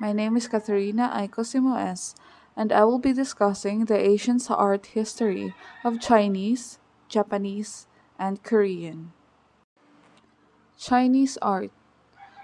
My name is Katharina Aiko Simoes, and I will be discussing the ancient art history of Chinese, Japanese, and Korean. Chinese art.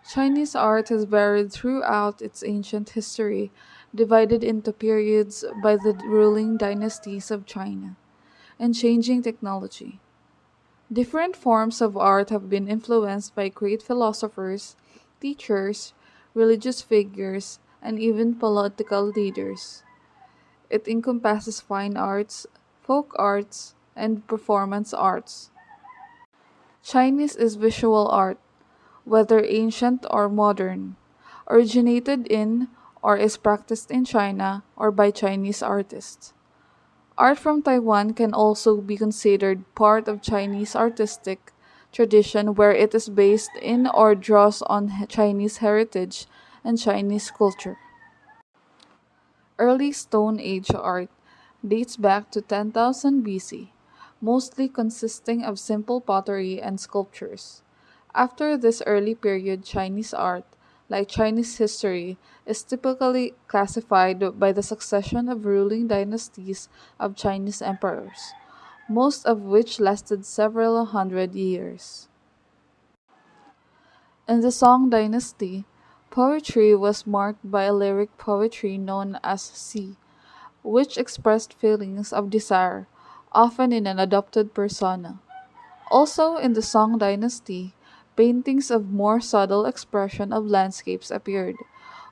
Chinese art has varied throughout its ancient history, divided into periods by the ruling dynasties of China, and changing technology. Different forms of art have been influenced by great philosophers, teachers, religious figures, and even political leaders. It encompasses fine arts, folk arts, and performance arts. Chinese is visual art, whether ancient or modern, originated in or is practiced in China or by Chinese artists. Art from Taiwan can also be considered part of Chinese artistic tradition where it is based in or draws on Chinese heritage and Chinese culture. Early Stone Age art dates back to 10,000 BC, mostly consisting of simple pottery and sculptures. After this early period, Chinese art, like Chinese history, is typically classified by the succession of ruling dynasties of Chinese emperors, most of which lasted several hundred years. In the Song dynasty, poetry was marked by a lyric poetry known as Si, which expressed feelings of desire, often in an adopted persona. Also in the Song dynasty, paintings of more subtle expression of landscapes appeared,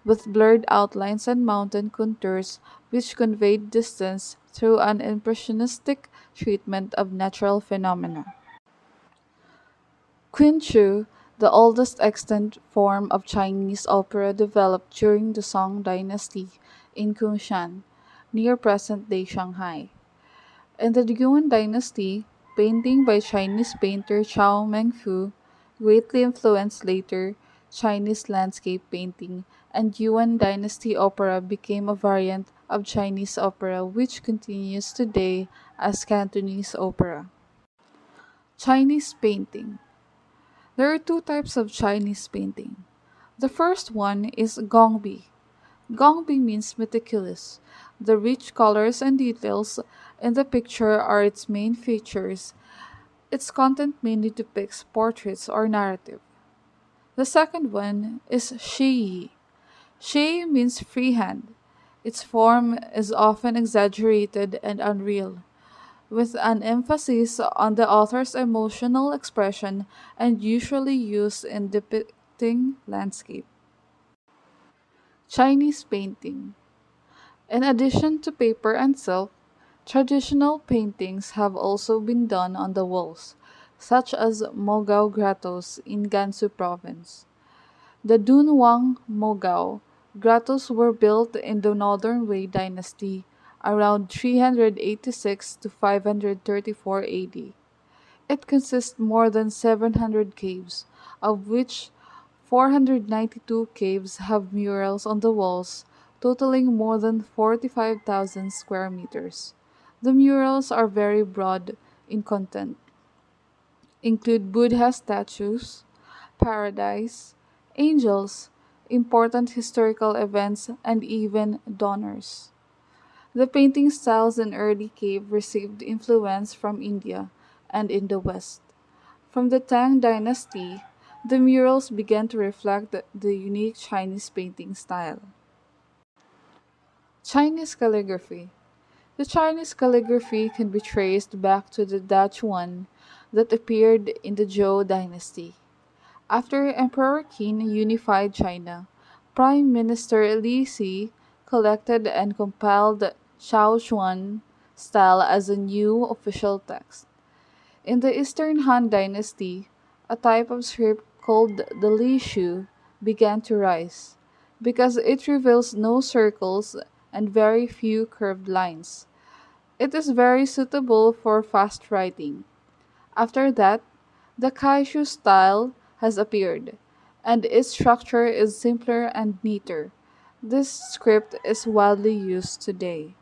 with blurred outlines and mountain contours which conveyed distance through an impressionistic treatment of natural phenomena. Quinchu, the oldest extant form of Chinese opera developed during the Song dynasty in Kunshan, near present-day Shanghai. In the Yuan dynasty, painting by Chinese painter Chao Mengfu greatly influenced later Chinese landscape painting, and Yuan dynasty opera became a variant of Chinese opera which continues today as Cantonese opera. Chinese painting. There are two types of Chinese painting. The first one is gongbi. Gongbi means meticulous. The rich colors and details in the picture are its main features. Its content mainly depicts portraits or narrative. The second one is shi. Shi means freehand. Its form is often exaggerated and unreal, with an emphasis on the author's emotional expression and usually used in depicting landscape. Chinese painting. In addition to paper and silk, traditional paintings have also been done on the walls, such as Mogao grottos in Gansu province. The Dunhuang Mogao grottos were built in the Northern Wei dynasty around 386 to 534 AD. It consists more than 700 caves, of which 492 caves have murals on the walls, totaling more than 45,000 square meters. The murals are very broad in content, include Buddha statues, paradise, angels, important historical events, and even donors. The painting styles in early cave received influence from India and in the West. From the Tang dynasty, the murals began to reflect the unique Chinese painting style. Chinese calligraphy. The Chinese calligraphy can be traced back to the Dachuan that appeared in the Zhou dynasty. After Emperor Qin unified China, Prime Minister Li Si collected and compiled Shaochuan style as a new official text. In the Eastern Han Dynasty, a type of script called the Li Shu began to rise, because it reveals no circles and very few curved lines. It is very suitable for fast writing. After that, the Kaishu style has appeared, and its structure is simpler and neater. This script is widely used today.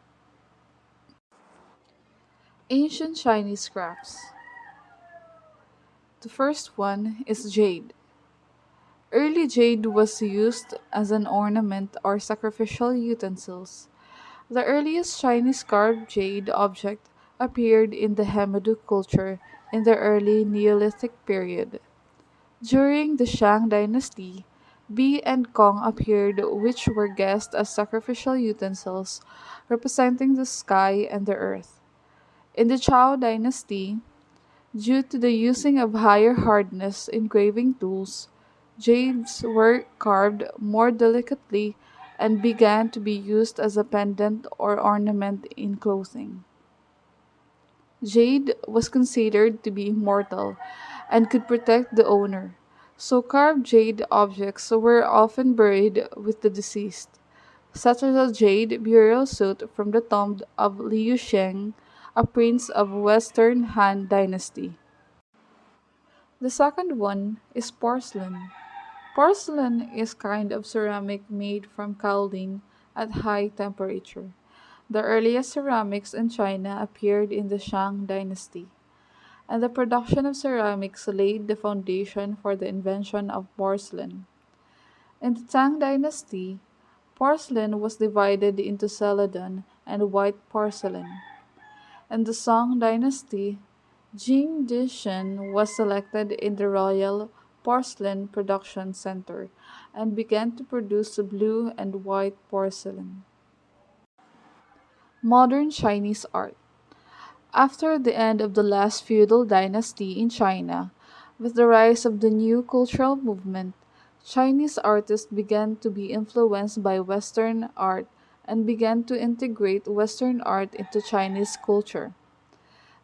Ancient Chinese crafts. The first one is jade. Early jade was used as an ornament or sacrificial utensils. The earliest Chinese carved jade object appeared in the Hemadu culture in the early Neolithic period. During the Shang dynasty, Bi and Kong appeared, which were guessed as sacrificial utensils representing the sky and the earth. In the Chao dynasty, due to the using of higher hardness engraving tools, jades were carved more delicately and began to be used as a pendant or ornament in clothing. Jade was considered to be immortal and could protect the owner, so carved jade objects were often buried with the deceased, such as a jade burial suit from the tomb of Liu Sheng, a prince of Western Han Dynasty. The second one is porcelain. Porcelain is kind of ceramic made from kaolin at high temperature. The earliest ceramics in China appeared in the Shang dynasty, and the production of ceramics laid the foundation for the invention of porcelain. In the Tang dynasty, porcelain was divided into celadon and white porcelain. In the Song dynasty, Jing Dishan was selected in the Royal Porcelain Production Center and began to produce blue and white porcelain. Modern Chinese art. After the end of the last feudal dynasty in China, with the rise of the new cultural movement, Chinese artists began to be influenced by Western art and began to integrate Western art into Chinese culture.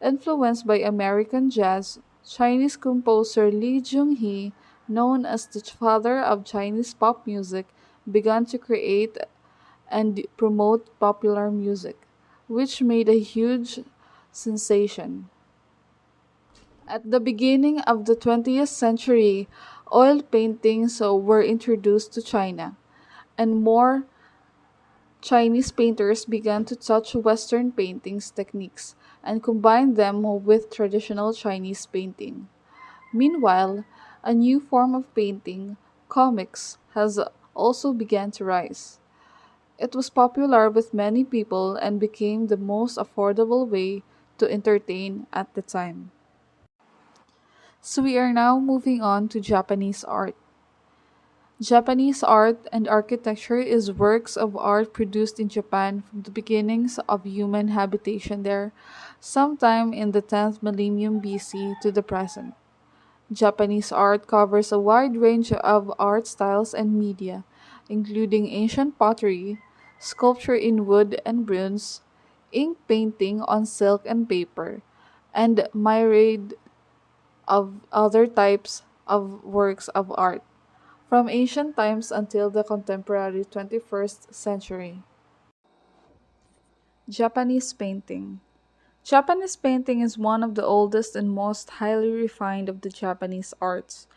Influenced by American jazz, Chinese composer Li Junhee, known as the father of Chinese pop music, began to create and promote popular music, which made a huge sensation. At the beginning of the 20th century, oil paintings were introduced to China, and more Chinese painters began to touch Western paintings techniques and combine them with traditional Chinese painting. Meanwhile, a new form of painting, comics, has also began to rise. It was popular with many people and became the most affordable way to entertain at the time. So we are now moving on to Japanese art. Japanese art and architecture is works of art produced in Japan from the beginnings of human habitation there, sometime in the 10th millennium BC to the present. Japanese art covers a wide range of art styles and media, including ancient pottery, sculpture in wood and bronze, ink painting on silk and paper, and myriad of other types of works of art, from ancient times until the contemporary 21st century. Japanese painting. Japanese painting is one of the oldest and most highly refined of the Japanese arts,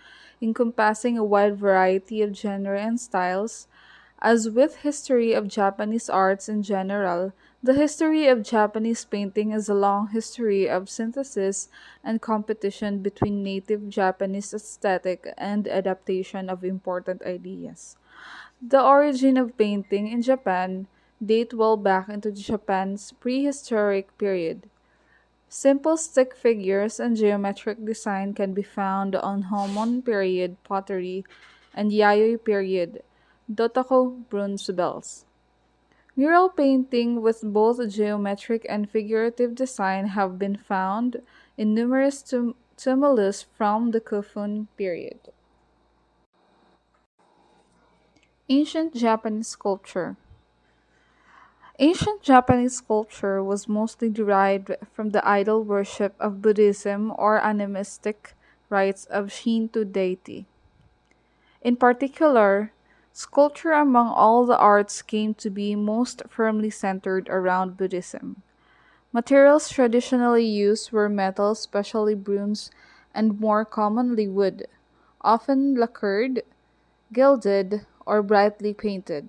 encompassing a wide variety of genres and styles. As with history of Japanese arts in general, the history of Japanese painting is a long history of synthesis and competition between native Japanese aesthetic and adaptation of important ideas. The origin of painting in Japan date well back into Japan's prehistoric period. Simple stick figures and geometric design can be found on Homon period pottery and Yayoi period Dotoko bronze bells. Mural painting with both geometric and figurative design have been found in numerous tumulus from the Kofun period. Ancient Japanese sculpture. Ancient Japanese sculpture was mostly derived from the idol worship of Buddhism or animistic rites of Shinto deity. In particular, sculpture among all the arts came to be most firmly centered around Buddhism. Materials traditionally used were metal, especially bronze, and more commonly wood, often lacquered, gilded, or brightly painted.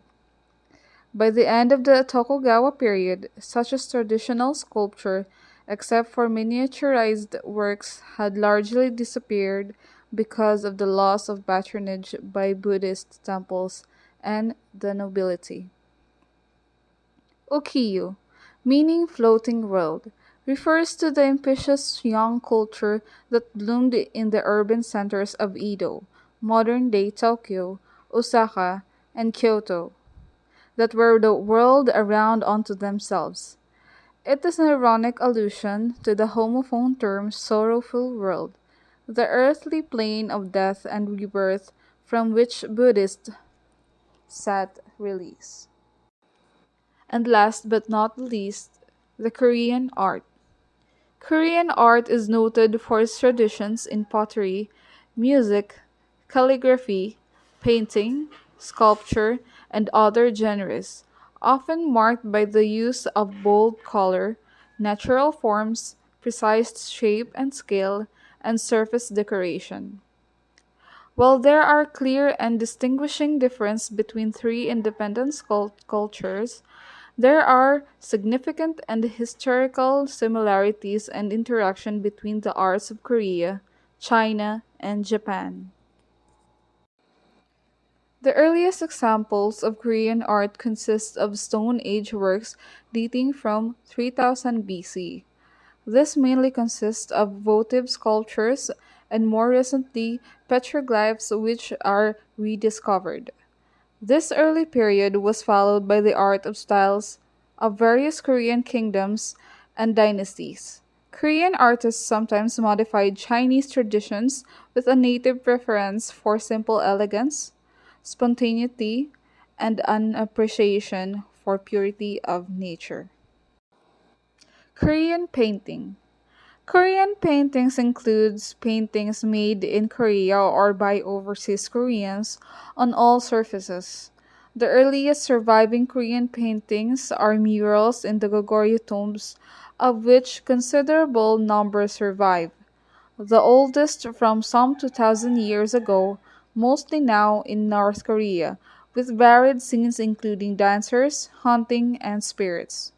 By the end of the Tokugawa period, such as traditional sculpture, except for miniaturized works, had largely disappeared, because of the loss of patronage by Buddhist temples and the nobility. Ukiyo, meaning floating world, refers to the ambitious young culture that bloomed in the urban centers of Edo, modern-day Tokyo, Osaka, and Kyoto, that were the world around unto themselves. It is an ironic allusion to the homophone term sorrowful world, the earthly plane of death and rebirth from which Buddhists set release. And last but not least, the Korean art. Korean art is noted for its traditions in pottery, music, calligraphy, painting, sculpture, and other genres, often marked by the use of bold color, natural forms, precise shape and scale, and surface decoration. While there are clear and distinguishing differences between three independent cultures, there are significant and historical similarities and interaction between the arts of Korea, China, and Japan. The earliest examples of Korean art consist of Stone Age works dating from 3000 BC. This mainly consists of votive sculptures and more recently petroglyphs which are rediscovered. This early period was followed by the art of styles of various Korean kingdoms and dynasties. Korean artists sometimes modified Chinese traditions with a native preference for simple elegance, spontaneity, and an appreciation for purity of nature. Korean painting. Korean paintings includes paintings made in Korea or by overseas Koreans on all surfaces. The earliest surviving Korean paintings are murals in the Goguryeo tombs, of which considerable numbers survive. The oldest from some 2000 years ago, mostly now in North Korea, with varied scenes including dancers, hunting, and spirits.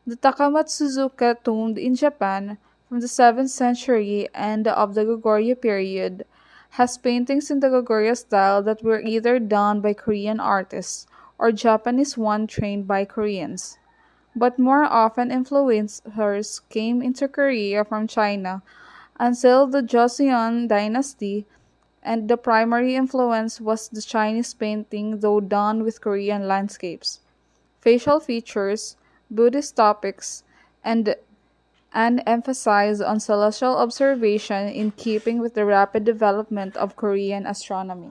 The Takamatsuzuka tomb in Japan from the 7th century and of the Goguryeo period has paintings in the Goguryeo style that were either done by Korean artists or Japanese one trained by Koreans. But more often influencers came into Korea from China until the Joseon dynasty, and the primary influence was the Chinese painting though done with Korean landscapes, facial features, Buddhist topics, and an emphasis on celestial observation in keeping with the rapid development of Korean astronomy.